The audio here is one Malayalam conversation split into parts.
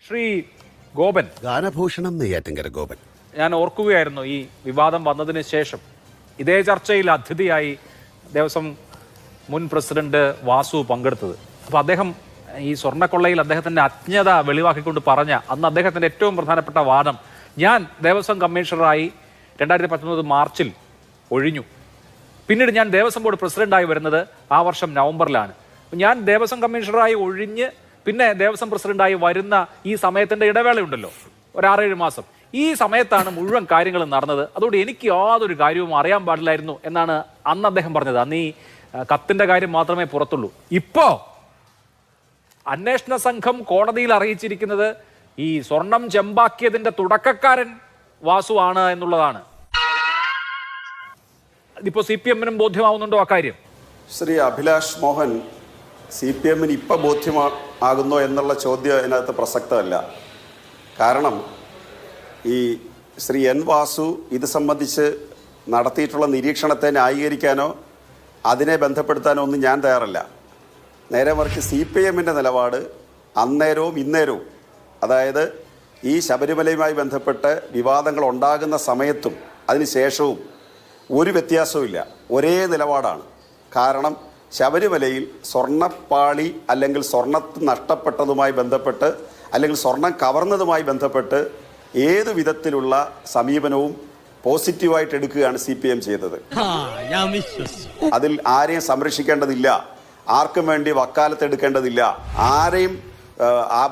ശ്രീ ഗോപൻ, ഗാനഭൂഷണം നെയ്യാറ്റിൻകര ഗോപൻ, ഞാൻ ഓർക്കുകയായിരുന്നു ഈ വിവാദം വന്നതിന് ശേഷം ഇതേ ചർച്ചയിൽ അതിഥിയായി ദേവസ്വം മുൻ പ്രസിഡന്റ് വാസു പങ്കെടുത്തത്. അപ്പോൾ അദ്ദേഹം ഈ സ്വർണ്ണക്കൊള്ളയിൽ അദ്ദേഹത്തിൻ്റെ അജ്ഞത വെളിവാക്കിക്കൊണ്ട് പറഞ്ഞ അന്ന് അദ്ദേഹത്തിൻ്റെ ഏറ്റവും പ്രധാനപ്പെട്ട വാദം, ഞാൻ ദേവസ്വം കമ്മീഷണറായി 2019 മാർച്ചിൽ ഒഴിഞ്ഞു, പിന്നീട് ഞാൻ ദേവസ്വം ബോർഡ് പ്രസിഡന്റായി വരുന്നത് ആ വർഷം നവംബറിലാണ്. ഞാൻ ദേവസ്വം കമ്മീഷണറായി ഒഴിഞ്ഞ് പിന്നെ ദേവസ്വം പ്രസിഡന്റായി വരുന്ന ഈ സമയത്തിൻ്റെ ഇടവേളയുണ്ടല്ലോ, ഒരു 6-7 മാസം, ഈ സമയത്താണ് മുഴുവൻ കാര്യങ്ങളും നടന്നത്. അതുകൊണ്ട് എനിക്ക് യാതൊരു കാര്യവും അറിയാൻ പാടില്ലായിരുന്നു എന്നാണ് അന്ന് അദ്ദേഹം പറഞ്ഞത്. അന്ന് ഈ കത്തിൻ്റെ കാര്യം മാത്രമേ പുറത്തുള്ളൂ. ഇപ്പോൾ അന്വേഷണ സംഘം കോടതിയിൽ അറിയിച്ചിരിക്കുന്നത് ഈ സ്വർണം ചെമ്പാക്കിയതിൻ്റെ തുടക്കക്കാരൻ വാസു ആണ് എന്നുള്ളതാണ്. ഇതിപ്പോൾ CPM-നും ബോധ്യമാവുന്നുണ്ടോ അക്കാര്യം? ശ്രീ അഭിലാഷ് മോഹൻ, CPM-ന് ഇപ്പം ബോധ്യമാകുന്നോ എന്നുള്ള ചോദ്യം അതിനകത്ത് പ്രസക്തമല്ല. കാരണം ഈ ശ്രീ N. വാസു ഇത് സംബന്ധിച്ച് നടത്തിയിട്ടുള്ള നിരീക്ഷണത്തെ ന്യായീകരിക്കാനോ അതിനെ ബന്ധപ്പെടുത്താനോ ഒന്നും ഞാൻ തയ്യാറല്ല. നേരെ മറിച്ച് CPM-ൻ്റെ നിലപാട് അന്നേരവും ഇന്നേരവും, അതായത് ഈ ശബരിമലയുമായി ബന്ധപ്പെട്ട് വിവാദങ്ങൾ ഉണ്ടാകുന്ന സമയത്തും അതിനുശേഷവും ഒരു വ്യത്യാസവുമില്ല, ഒരേ നിലപാടാണ്. കാരണം ശബരിമലയിൽ സ്വർണ്ണപ്പാളി അല്ലെങ്കിൽ സ്വർണ്ണത്ത് നഷ്ടപ്പെട്ടതുമായി ബന്ധപ്പെട്ട് അല്ലെങ്കിൽ സ്വർണം കവർന്നതുമായി ബന്ധപ്പെട്ട് ഏതു വിധത്തിലുള്ള സമീപനവും പോസിറ്റീവായിട്ട് എടുക്കുകയാണ് CPM ചെയ്തത്. അതിൽ ആരെയും സംരക്ഷിക്കേണ്ടതില്ല, ആർക്കും വേണ്ടി വക്കാലത്ത് എടുക്കേണ്ടതില്ല, ആരെയും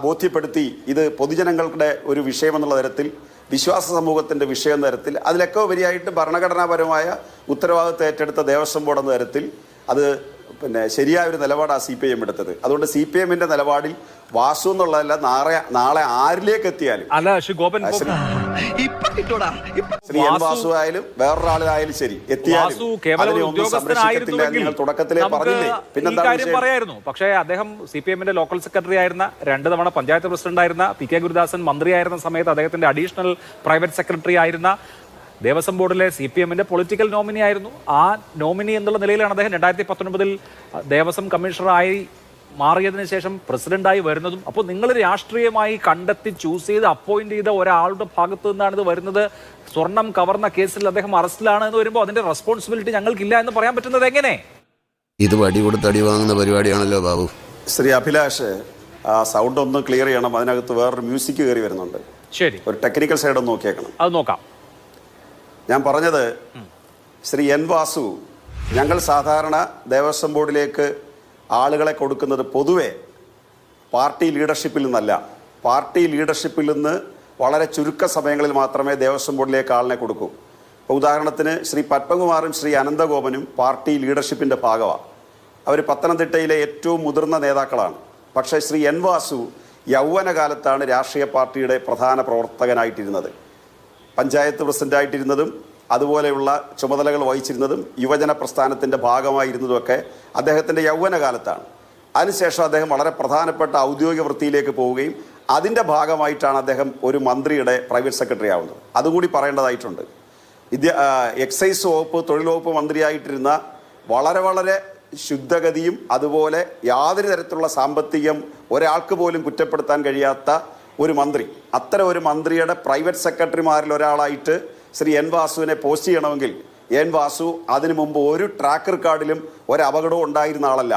ബോധ്യപ്പെടുത്തി ഇത് പൊതുജനങ്ങളുടെ ഒരു വിഷയമെന്നുള്ള തരത്തിൽ, വിശ്വാസ സമൂഹത്തിൻ്റെ വിഷയം എന്ന തരത്തിൽ, അതിലൊക്കെ ഉപരിയായിട്ട് ഭരണഘടനാപരമായ ഉത്തരവാദിത്തം ഏറ്റെടുത്ത ദേവസ്വം ബോർഡ് എന്ന തരത്തിൽ അത് ശരിയായൊരു നിലപാടാണ് CPM എടുത്തത്. അതുകൊണ്ട് CPM-ന്റെ നിലപാടിൽ വാസു എന്നുള്ളതല്ല, നാളെ ആരിലേക്ക് എത്തിയാലും ശ്രീ N. വാസു ആയാലും വേറൊരാളായാലും ശരി എത്തിയാലും തുടക്കത്തിലേ പറഞ്ഞില്ലേ, പറയായിരുന്നു. പക്ഷേ അദ്ദേഹം CPM-ന്റെ ലോക്കൽ സെക്രട്ടറി ആയിരുന്ന, 2 തവണ പഞ്ചായത്ത് പ്രസിഡന്റ് ആയിരുന്ന, PK ഗുരുദാസൻ മന്ത്രിയായിരുന്ന സമയത്ത് അദ്ദേഹത്തിന്റെ അഡീഷണൽ പ്രൈവറ്റ് സെക്രട്ടറി ആയിരുന്ന, ദേവസ്വം ബോർഡിലെ CPM-ന്റെ പൊളിറ്റിക്കൽ നോമിനി ആയിരുന്നു. ആ നോമിനി എന്നുള്ള നിലയിലാണ് അദ്ദേഹം 2019 ദേവസ്വം കമ്മീഷണറായി മാറിയതിനു ശേഷം പ്രസിഡന്റായി വരുന്നതും. അപ്പോൾ നിങ്ങൾ രാഷ്ട്രീയമായി കണ്ടെത്തി ചൂസ് ചെയ്ത് അപ്പോയിന്റ് ചെയ്ത ഒരാളുടെ ഭാഗത്തു നിന്നാണ് ഇത് വരുന്നത്. സ്വർണം കവർന്ന കേസിൽ അദ്ദേഹം അറസ്റ്റിലാണ് എന്ന് വരുമ്പോൾ അതിന്റെ റെസ്പോൺസിബിലിറ്റി ഞങ്ങൾക്കില്ല എന്ന് പറയാൻ പറ്റുന്നത് എങ്ങനെ? ഇത് വടി കൊടുത്ത് അടി വാങ്ങുന്ന പരിപാടിയാണല്ലോ ബാബു. ശ്രീ അഭിലാഷ്, ആ സൗണ്ട് ഒന്ന് ക്ലിയർ ചെയ്യണം. അതിനകത്ത് വേറൊരു മ്യൂസിക് കയറി വരുന്നുണ്ട്. ശരി, ഒരു ടെക്നിക്കൽ സൈഡ് ഒന്ന് നോക്കിയേക്കണം. അത് നോക്കാം. ഞാൻ പറഞ്ഞത്, ശ്രീ N. വാസു, ഞങ്ങൾ സാധാരണ ദേവസ്വം ബോർഡിലേക്ക് ആളുകളെ കൊടുക്കുന്നത് പൊതുവെ പാർട്ടി ലീഡർഷിപ്പിൽ നിന്നല്ല. പാർട്ടി ലീഡർഷിപ്പിൽ നിന്ന് വളരെ ചുരുക്ക സമയങ്ങളിൽ മാത്രമേ ദേവസ്വം ബോർഡിലേക്ക് ആളിനെ കൊടുക്കൂ. ഇപ്പോൾ ഉദാഹരണത്തിന് ശ്രീ പത്മകുമാറും ശ്രീ അനന്തഗോപനും പാർട്ടി ലീഡർഷിപ്പിൻ്റെ ഭാഗമാണ്. അവർ പത്തനംതിട്ടയിലെ ഏറ്റവും മുതിർന്ന നേതാക്കളാണ്. പക്ഷേ ശ്രീ N. വാസു യൗവനകാലത്താണ് രാഷ്ട്രീയ പാർട്ടിയുടെ പ്രധാന പ്രവർത്തകനായിട്ടിരുന്നത്. പഞ്ചായത്ത് പ്രസിഡന്റായിട്ടിരുന്നതും അതുപോലെയുള്ള ചുമതലകൾ വഹിച്ചിരുന്നതും യുവജന പ്രസ്ഥാനത്തിൻ്റെ ഭാഗമായിരുന്നതുമൊക്കെ അദ്ദേഹത്തിൻ്റെ യൗവനകാലത്താണ്. അതിനുശേഷം അദ്ദേഹം വളരെ പ്രധാനപ്പെട്ട ഔദ്യോഗിക വൃത്തിയിലേക്ക് പോവുകയും അതിൻ്റെ ഭാഗമായിട്ടാണ് അദ്ദേഹം ഒരു മന്ത്രിയുടെ പ്രൈവറ്റ് സെക്രട്ടറി ആവുന്നത്. അതുകൂടി പറയേണ്ടതായിട്ടുണ്ട്. എക്സൈസ് വകുപ്പ്, തൊഴിൽ വകുപ്പ് മന്ത്രിയായിട്ടിരുന്ന വളരെ വളരെ ശുദ്ധഗതിയും അതുപോലെ യാതൊരു തരത്തിലുള്ള സാമ്പത്തികം ഒരാൾക്ക് പോലും കുറ്റപ്പെടുത്താൻ കഴിയാത്ത ഒരു മന്ത്രി, അത്തരം ഒരു മന്ത്രിയുടെ പ്രൈവറ്റ് സെക്രട്ടറിമാരിൽ ഒരാളായിട്ട് ശ്രീ N. വാസുവിനെ പോസ്റ്റ് ചെയ്യണമെങ്കിൽ N. വാസു അതിനു മുമ്പ് ഒരു ട്രാക്ക് റെക്കോർഡിലും ഒരു അപകടവും ഉണ്ടായിരുന്ന ആളല്ല.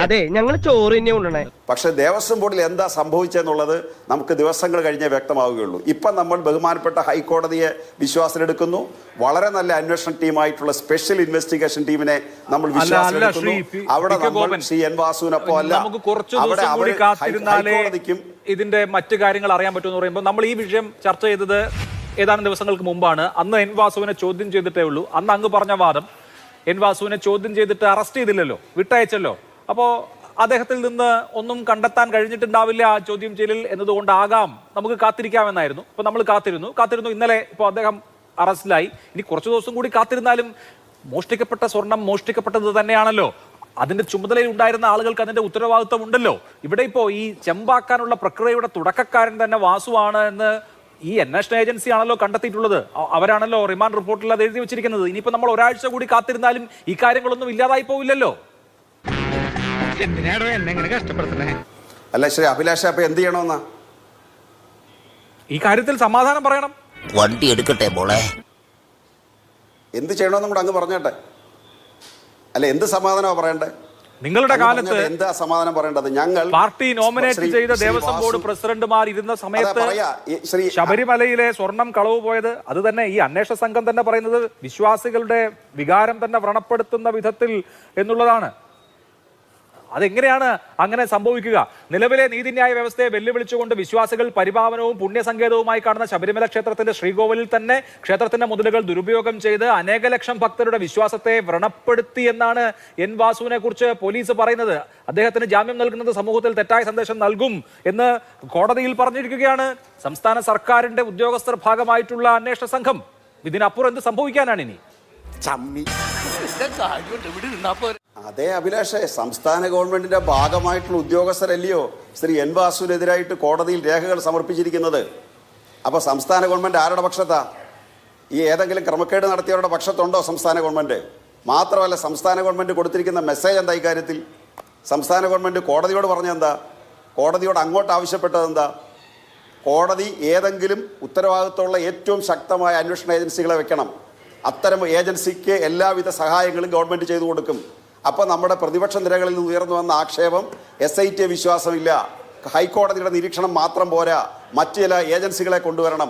അതെ, ഞങ്ങൾ ചോറ് തന്നെ കൊണ്ടുവന്നേ. പക്ഷെ ദേവസ്വം ബോർഡിൽ എന്താ സംഭവിച്ചെന്നുള്ളത് നമുക്ക് ദിവസങ്ങൾ കഴിഞ്ഞേ വ്യക്തമാവുകയുള്ളൂ. ഇപ്പം നമ്മൾ ബഹുമാനപ്പെട്ട ഹൈക്കോടതിയെ വിശ്വാസത്തിലെടുക്കുന്നു. വളരെ നല്ല അന്വേഷണ ടീമായിട്ടുള്ള സ്പെഷ്യൽ ഇൻവെസ്റ്റിഗേഷൻ ടീമിനെ നമ്മൾ വിശ്വാസത്തിലെടുക്കുന്നു. അവിടെ നമ്മൾ ശ്രീ N. വാസുവിനൊപ്പം അല്ല, അവിടെ ഹൈക്കോടതിക്കും ഇതിന്റെ മറ്റു കാര്യങ്ങൾ അറിയാൻ പറ്റുമെന്ന് പറയുമ്പോൾ നമ്മൾ ഈ വിഷയം ചർച്ച ചെയ്തത് ഏതാനും ദിവസങ്ങൾക്ക് മുമ്പാണ്. അന്ന് N. വാസുവിനെ ചോദ്യം ചെയ്തിട്ടേ ഉള്ളൂ. അന്ന് അങ്ങ് പറഞ്ഞ വാദം, N. വാസുവിനെ ചോദ്യം ചെയ്തിട്ട് അറസ്റ്റ് ചെയ്തില്ലല്ലോ, വിട്ടയച്ചല്ലോ. അപ്പോൾ അദ്ദേഹത്തിൽ നിന്ന് ഒന്നും കണ്ടെത്താൻ കഴിഞ്ഞിട്ടുണ്ടാവില്ല ചോദ്യം ചെയ്യലിൽ എന്നതുകൊണ്ടാകാം നമുക്ക് കാത്തിരിക്കാമെന്നായിരുന്നു. അപ്പോൾ നമ്മൾ കാത്തിരുന്നു. ഇന്നലെ ഇപ്പോൾ അദ്ദേഹം അറസ്റ്റിലായി. ഇനി കുറച്ച് ദിവസം കൂടി കാത്തിരുന്നാലും മോഷ്ടിക്കപ്പെട്ട സ്വർണം മോഷ്ടിക്കപ്പെട്ടത് തന്നെയാണല്ലോ. അതിന്റെ ചുമതലയിൽ ഉണ്ടായിരുന്ന ആളുകൾക്ക് അതിന്റെ ഉത്തരവാദിത്വം ഉണ്ടല്ലോ. ഇവിടെ ഇപ്പോൾ ഈ ചെമ്പാക്കാനുള്ള പ്രക്രിയയുടെ തുടക്കക്കാരൻ തന്നെ വാസുവാണ് എന്ന് ഈ അന്വേഷണ ഏജൻസി ആണല്ലോ കണ്ടെത്തിയിട്ടുള്ളത്. അവരാണല്ലോ റിമാൻഡ് റിപ്പോർട്ടിൽ അത് എഴുതി വെച്ചിരിക്കുന്നത്. ഇനിയിപ്പോ നമ്മൾ ഒരാഴ്ച കൂടി കാത്തിരുന്നാലും ഈ കാര്യങ്ങളൊന്നും ഇല്ലാതായി പോവില്ലല്ലോ. അല്ല ശ്രീ അഭിലാഷ്, അപ്പൊ എന്ത് ചെയ്യണമെന്നാ? ഈ കാര്യത്തിൽ സമാധാനം പറയണം. വണ്ടി എടുക്കട്ടെ മോളെ. എന്ത് ചെയ്യണമെന്നും കൂടെ അങ്ങ് പറഞ്ഞേട്ടെ. അല്ല, എന്ത് സമാധാനമാണ് പറയണ്ടേ? നിങ്ങളുടെ കാലത്ത് എന്താ സമാധാനം പറയേണ്ടത്? ഞങ്ങൾ പാർട്ടി നോമിനേറ്റ് ചെയ്ത ദേവസ്വം ബോർഡ് പ്രസിഡന്റുമാർ ഇരുന്ന സമയത്ത് ശബരിമലയിലെ സ്വർണം കളവ് പോയത് അത് തന്നെ ഈ അന്വേഷണ സംഘം തന്നെ പറയുന്നത് വിശ്വാസികളുടെ വികാരം തന്നെ വ്രണപ്പെടുത്തുന്ന വിധത്തിൽ എന്നുള്ളതാണ്. അതെങ്ങനെയാണ് അങ്ങനെ സംഭവിക്കുക? നിലവിലെ നീതിന്യായ വ്യവസ്ഥയെ വെല്ലുവിളിച്ചുകൊണ്ട് വിശ്വാസികൾ പരിപാവനവും പുണ്യസങ്കേതവുമായി കാണുന്ന ശബരിമല ക്ഷേത്രത്തിന്റെ ശ്രീകോവിലിൽ തന്നെ ക്ഷേത്രത്തിന്റെ മുതലുകൾ ദുരുപയോഗം ചെയ്ത് അനേക ലക്ഷം ഭക്തരുടെ വിശ്വാസത്തെ വ്രണപ്പെടുത്തി എന്നാണ് എൻ വാസുവിനെ കുറിച്ച് പോലീസ് പറയുന്നത്. അദ്ദേഹത്തിന് ജാമ്യം നൽകുന്നത് സമൂഹത്തിൽ തെറ്റായ സന്ദേശം നൽകും എന്ന് കോടതിയിൽ പറഞ്ഞിരിക്കുകയാണ് സംസ്ഥാന സർക്കാരിന്റെ ഉദ്യോഗസ്ഥർ ഭാഗമായിട്ടുള്ള അന്വേഷണ സംഘം. ഇതിനപ്പുറം എന്ത് സംഭവിക്കാനാണ് ഇനി? അതേ അഭിലാഷേ, സംസ്ഥാന ഗവൺമെന്റിന്റെ ഭാഗമായിട്ടുള്ള ഉദ്യോഗസ്ഥരല്ലയോ ശ്രീ എൻ വാസുവിനെതിരായിട്ട് കോടതിയിൽ രേഖകൾ സമർപ്പിച്ചിരിക്കുന്നത്? അപ്പോൾ സംസ്ഥാന ഗവൺമെന്റ് ആരുടെ പക്ഷത്താ? ഈ ഏതെങ്കിലും ക്രമക്കേട് നടത്തിയവരുടെ പക്ഷത്തുണ്ടോ സംസ്ഥാന ഗവൺമെന്റ്? മാത്രമല്ല, സംസ്ഥാന ഗവൺമെന്റ് കൊടുത്തിരിക്കുന്ന മെസ്സേജ് എന്താ ഇക്കാര്യത്തിൽ? സംസ്ഥാന ഗവൺമെന്റ് കോടതിയോട് പറഞ്ഞെന്താ? കോടതിയോട് അങ്ങോട്ട് ആവശ്യപ്പെട്ടത് എന്താ? കോടതി ഏതെങ്കിലും ഉത്തരവാദിത്തമുള്ള ഏറ്റവും ശക്തമായ അന്വേഷണ ഏജൻസികളെ വെക്കണം. അത്തരം ഏജൻസിക്ക് എല്ലാവിധ സഹായങ്ങളും ഗവൺമെന്റ് ചെയ്തു കൊടുക്കും. അപ്പോൾ നമ്മുടെ പ്രതിപക്ഷ നിരകളിൽ നിന്ന് ഉയർന്നു വന്ന ആക്ഷേപം SIT വിശ്വാസമില്ല, ഹൈക്കോടതിയുടെ നിരീക്ഷണം മാത്രം പോരാ, മറ്റു ചില ഏജൻസികളെ കൊണ്ടുവരണം.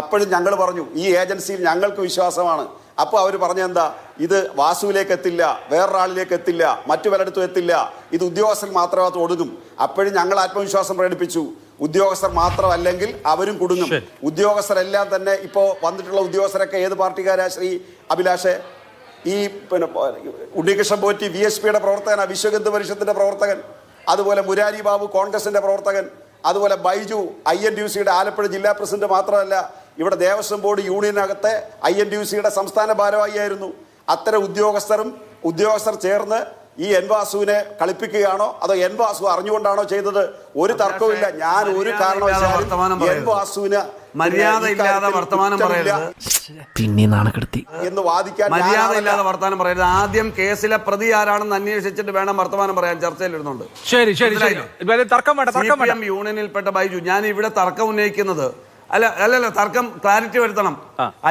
അപ്പോഴും ഞങ്ങൾ പറഞ്ഞു ഈ ഏജൻസിയിൽ ഞങ്ങൾക്ക് വിശ്വാസമാണ്. അപ്പോൾ അവർ പറഞ്ഞെന്താ? ഇത് വാസുവിലേക്ക് എത്തില്ല, വേറൊരാളിലേക്ക് എത്തില്ല, മറ്റു പലയിടത്തും എത്തില്ല, ഇത് ഉദ്യോഗസ്ഥർ മാത്രമായിട്ട് ഒടുങ്ങും. അപ്പോഴും ഞങ്ങൾ ആത്മവിശ്വാസം പ്രകടിപ്പിച്ചു. ഉദ്യോഗസ്ഥർ മാത്രമല്ലെങ്കിൽ അവരും കുടുങ്ങും. ഉദ്യോഗസ്ഥരെല്ലാം തന്നെ ഇപ്പോൾ വന്നിട്ടുള്ള ഉദ്യോഗസ്ഥരൊക്കെ ഏത് പാർട്ടിക്കാരാ ശ്രീ അഭിലാഷേ? ഈ ഉണ്ണികൃഷ്ണൻ പോറ്റി VSPയുടെ പ്രവർത്തകനാണ്, വിശ്വഹിന്ദു പരിഷത്തിന്റെ പ്രവർത്തകൻ. അതുപോലെ മുരാരി ബാബു കോൺഗ്രസിന്റെ പ്രവർത്തകൻ. അതുപോലെ ബൈജു INTUCയുടെ ആലപ്പുഴ ജില്ലാ പ്രസിഡന്റ് മാത്രമല്ല, ഇവിടെ ദേവസ്വം ബോർഡ് യൂണിയനകത്തെ INTUCയുടെ സംസ്ഥാന ഭാരവാഹിയായിരുന്നു. അത്തരം ഉദ്യോഗസ്ഥർ ചേർന്ന് ഈ എൻ വാസുവിനെ കളിപ്പിക്കുകയാണോ അതോ എൻ വാസു അറിഞ്ഞുകൊണ്ടാണോ ചെയ്തത്? ഒരു തർക്കവുമില്ല. ഞാൻ ഒരു കാരണവശാലും എൻ വാസുവിന് മര്യാദയില്ലാതെ വർത്തമാനം പറയരുത് പിന്നെ നാണക്കെടുത്തി എന്ന് വാദിക്കാൻ മര്യാദയില്ലാതെ വർത്തമാനം പറയരുത്. ആദ്യം കേസിലെ പ്രതി ആരാണെന്ന് അന്വേഷിച്ചിട്ട് വേണം വർത്തമാനം പറയാൻ. ചർച്ചയിൽ ഇരുന്നുണ്ട്. ശരി ശരി ശരി, CPM യൂണിയനിൽപ്പെട്ട ബൈജു, ഞാൻ ഇവിടെ തർക്കം ഉന്നയിക്കുന്നത് അല്ലല്ല, തർക്കം ക്ലാരിറ്റി വരുത്തണം.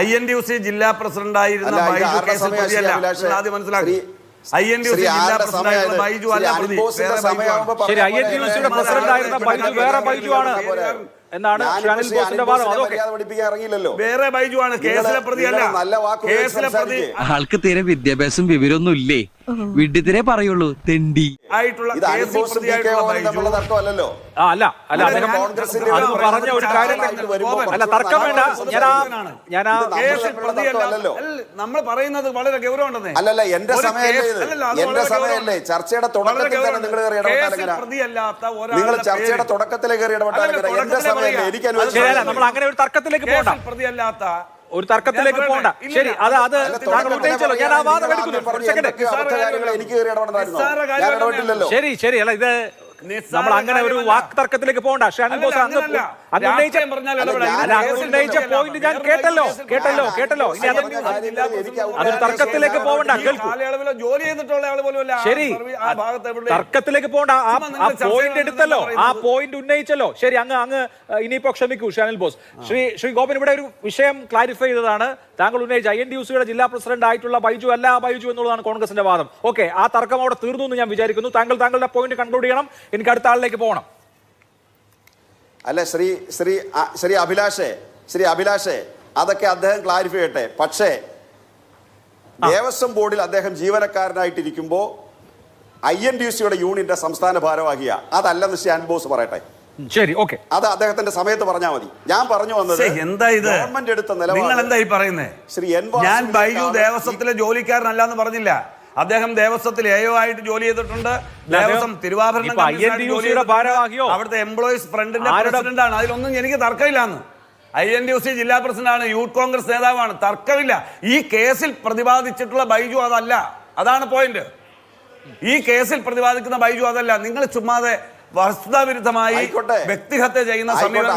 INTUC ജില്ലാ പ്രസിഡന്റ് ആയിരുന്ന ബൈജു കേസിൽ പ്രതിയല്ല. ആദ്യം മനസ്സിലാക്കി. INTUC ജില്ലാ പ്രസിഡന്റ് ആയിരുന്ന ബൈജു അല്ല പ്രതി. ശരി, INTUCയുടെ പ്രസിഡന്റ് ആയിരുന്ന ബൈജു വേറെ ബൈജു ആണ് എന്നാണ് ഷാനിൽ ബോസിന്റെ വാദം. വേറെ ബൈജു ആണ്, കേസിലെ പ്രതിയല്ല. കേസിലെ പ്രതി ആൾക്ക് തീരെ വിദ്യാഭ്യാസം വിവരമൊന്നും ഇല്ലേ, വിഡ്ഢിത്തിരെ പറയുള്ളൂ, തെണ്ടി ആയിട്ടുള്ള കേസിൽ പ്രതിയായിട്ടുള്ള ബൈജു അല്ല അല്ല, അദ്ദേഹം പറഞ്ഞ ഒരു കാര്യം അല്ല, തർക്കം വേണ്ട. ഞാൻ കേസിൽ പ്രതിയല്ല. നമ്മൾ പറയുന്നത് വളരെ ഗൗരവമുണ്ടെന്നേ. അല്ലല്ല, എന്റെ സമയമല്ലേ ചർച്ചയുടെ തുടക്കത്തിൽ തന്നെ നിങ്ങൾ നിങ്ങൾ ചർച്ചയുടെ തുടക്കത്തിലേക്ക് കയറി ഇടപെട്ടാൽ എന്റെ സമയമല്ലേ എനിക്ക് അനുവദിച്ചു. നമ്മൾ അങ്ങനെ ഒരു തർക്കത്തിലേക്ക് പോകണ്ട, പ്രതിയല്ലാത്ത ഒരു തർക്കത്തിലേക്ക് പോകണ്ട. ശരി, അത് താങ്കൾ ഉന്നയിച്ചല്ലോ, ഞാൻ ആ വാദം എടുക്കുന്നു. ശരി ശരി, അല്ല ഇത് നമ്മൾ അങ്ങനെ ഒരു വാക്ക് തർക്കത്തിലേക്ക് പോകണ്ട. ഷാനിൽ ബോസ് അങ്ങ് ഉന്നയിച്ച പോയിന്റ് ഞാൻ കേട്ടല്ലോ. ഇനി അതൊരു തർക്കത്തിലേക്ക് പോകണ്ട. ശരി, തർക്കത്തിലേക്ക് പോകണ്ട. ആ പോയിന്റ് എടുത്തല്ലോ, ആ പോയിന്റ് ഉന്നയിച്ചല്ലോ. ശരി, അങ്ങ് ഇനിയിപ്പോ ക്ഷമിക്കൂ ഷാനിൽ ബോസ്. ശ്രീ ഗോപൻ ഇവിടെ ഒരു വിഷയം ക്ലാരിഫൈ ചെയ്തതാണ്. താങ്കൾ ഉന്നയിച്ച INTUCയുടെ ജില്ലാ പ്രസിഡന്റ് ആയിട്ടുള്ള ബൈജു അല്ല ബൈജു എന്നുള്ളതാണ് കോൺഗ്രസിന്റെ വാദം. ഓക്കെ, ആ തർക്കം അവിടെ തീർന്നു എന്ന് ഞാൻ വിചാരിക്കുന്നു. താങ്കളുടെ പോയിന്റ് കൺക്ലൂഡ് ചെയ്യണം. എനിക്ക് അടുത്ത ആളിലേക്ക് പോകണം. അല്ല ശ്രീ അഭിലാഷേ അതൊക്കെ അദ്ദേഹം ക്ലാരിഫൈ ചെയ്യട്ടെ. പക്ഷേ ദേവസ്വം ബോർഡിൽ അദ്ദേഹം ജീവനക്കാരനായിട്ടിരിക്കുമ്പോൾ INTUCയുടെ യൂണിയന്റെ സംസ്ഥാന ഭാരവാഹിയ അതല്ലെന്ന് ശ്രീ ബോസ് പറയട്ടെ. ശരി, ഓക്കെ, അത് അദ്ദേഹത്തിന്റെ സമയത്ത് പറഞ്ഞാൽ മതി. ഞാൻ പറഞ്ഞു വന്നത് എന്താ ഇത് ഗവൺമെന്റ് എടുത്ത നിലപാട്. നിങ്ങൾ എന്താ ഈ പറയുന്നേ? ശ്രീ ഞാൻ ബൈജു ദേവസ്വത്തിലെ ജോലിക്കാരനല്ല എന്ന് പറഞ്ഞില്ല. അദ്ദേഹം ദേവസ്വത്തിൽ AO ആയിട്ട് ജോലി ചെയ്തിട്ടുണ്ട്. ദേവസ്വം തിരുവാഭരണം അവിടുത്തെ എംപ്ലോയീസ് ഫ്രണ്ടിന്റെ പ്രസിഡന്റ് ആണ്. അതിലൊന്നും എനിക്ക് തർക്കമില്ലാന്ന്. INTUC ജില്ലാ പ്രസിഡന്റാണ്, യൂത്ത് കോൺഗ്രസ് നേതാവാണ്, തർക്കമില്ല. ഈ കേസിൽ പ്രതിപാദിച്ചിട്ടുള്ള ബൈജു അതല്ല, അതാണ് പോയിന്റ്. ഈ കേസിൽ പ്രതിപാദിക്കുന്ന ബൈജു അതല്ല. നിങ്ങൾ ചുമ്മാതെ വസ്തുതാവിരുദ്ധമായി വ്യക്തിഹത്യ ചെയ്യുന്ന സമീപനം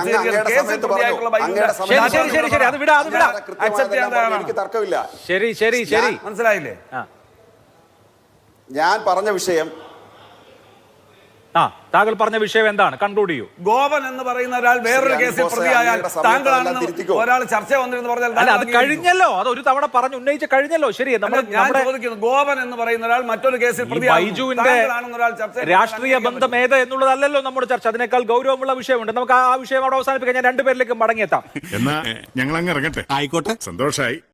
മനസ്സിലായില്ലേ? ഞാൻ പറഞ്ഞ വിഷയം ആ താങ്കൾ പറഞ്ഞ വിഷയം എന്താണ്? കൺക്ലൂഡ് ചെയ്യൂ. ഗോപൻ എന്ന് പറയുന്ന ഒരാൾ വേറൊരു കേസിൽ പ്രതിയായാൽ താങ്കളാണെന്ന് ഒരാൾ ചർച്ച വന്നിരുന്നു പറഞ്ഞാൽ അല്ല, അത് കഴിഞ്ഞല്ലോ. അത് ഒരു തവണ പറഞ്ഞു ഉന്നയിച്ച കഴിഞ്ഞല്ലോ. ശരി, ഞാൻ ചോദിക്കുന്നു, ഗോപൻ എന്ന് പറയുന്ന ഒരാൾ മറ്റൊരു കേസിൽ ബൈജുവിന്റെ രാഷ്ട്രീയ ബന്ധം ഏത് എന്നുള്ളതല്ലല്ലോ നമ്മുടെ ചർച്ച. അതിനേക്കാൾ ഗൗരവമുള്ള വിഷയമുണ്ട്. നമുക്ക് ആ വിഷയം അവിടെ അവസാനിപ്പിക്കാൻ ഞാൻ രണ്ടുപേരിലേക്ക് മടങ്ങിയെത്താം. എന്നാ ഞങ്ങൾ അങ്ങ് ഇറങ്ങട്ടെ. ആയിക്കോട്ടെ, സന്തോഷായി.